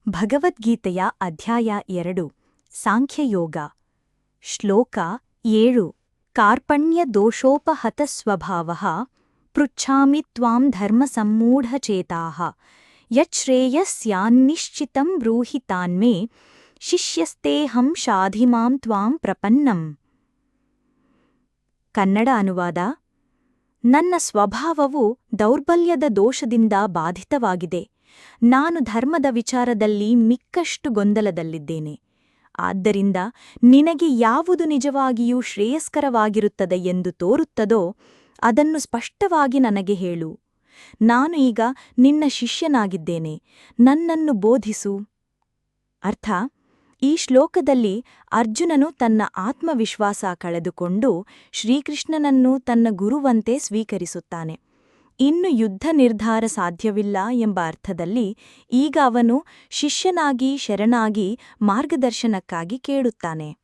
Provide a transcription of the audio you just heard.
ಭಗವದ್ಗೀತೆಯ ಅಧ್ಯಾಯ 2 ಸಾಂಖ್ಯಯೋಗ ಶ್ಲೋಕ 7 ಕಾರ್ಪಣ್ಯದೋಷೋಪಹತಸ್ವಭಾವಃ ಪೃಚ್ಛಾಮಿ ತ್ವಾಂ ಧರ್ಮಸಮ್ಮೂಢಚೇತಾಃ ಯಚ್ಛ್ರೇಯಸ್ಯಾನ್ನಿಶ್ಚಿತಂ ಬ್ರೂಹಿ ತಾನ್ಮೇ ಶಿಷ್ಯಸ್ತೇಹಂ ಶಾಧಿಮಾಂ ತ್ವಾಂ ಪ್ರಪನ್ನಂ. ಕನ್ನಡ ಅನುವಾದ. ನನ್ನ ಸ್ವಭಾವವು ದೌರ್ಬಲ್ಯದ ದೋಷದಿಂದ ಬಾಧಿತವಾಗಿದೆ. ನಾನು ಧರ್ಮದ ವಿಚಾರದಲ್ಲಿ ಮಿಕ್ಕಷ್ಟು ಗೊಂದಲದಲ್ಲಿದ್ದೇನೆ. ಆದ್ದರಿಂದ ನಿನಗೆ ಯಾವುದು ನಿಜವಾಗಿಯೂ ಶ್ರೇಯಸ್ಕರವಾಗಿರುತ್ತದೆ ಎಂದು ತೋರುತ್ತದೋ ಅದನ್ನು ಸ್ಪಷ್ಟವಾಗಿ ನನಗೆ ಹೇಳು. ನಾನು ಈಗ ನಿನ್ನ ಶಿಷ್ಯನಾಗಿದ್ದೇನೆ, ನನ್ನನ್ನು ಬೋಧಿಸು. ಅರ್ಥ: ಈ ಶ್ಲೋಕದಲ್ಲಿ ಅರ್ಜುನನು ತನ್ನ ಆತ್ಮವಿಶ್ವಾಸ ಕಳೆದುಕೊಂಡು ಶ್ರೀಕೃಷ್ಣನನ್ನು ತನ್ನ ಗುರುವಂತೆ ಸ್ವೀಕರಿಸುತ್ತಾನೆ. ಇನ್ನು ಯುದ್ಧ ನಿರ್ಧಾರ ಸಾಧ್ಯವಿಲ್ಲ ಎಂಬ ಅರ್ಥದಲ್ಲಿ ಈಗ ಅವನು ಶಿಷ್ಯನಾಗಿ ಶರಣಾಗಿ ಮಾರ್ಗದರ್ಶನಕ್ಕಾಗಿ ಕೇಳುತ್ತಾನೆ.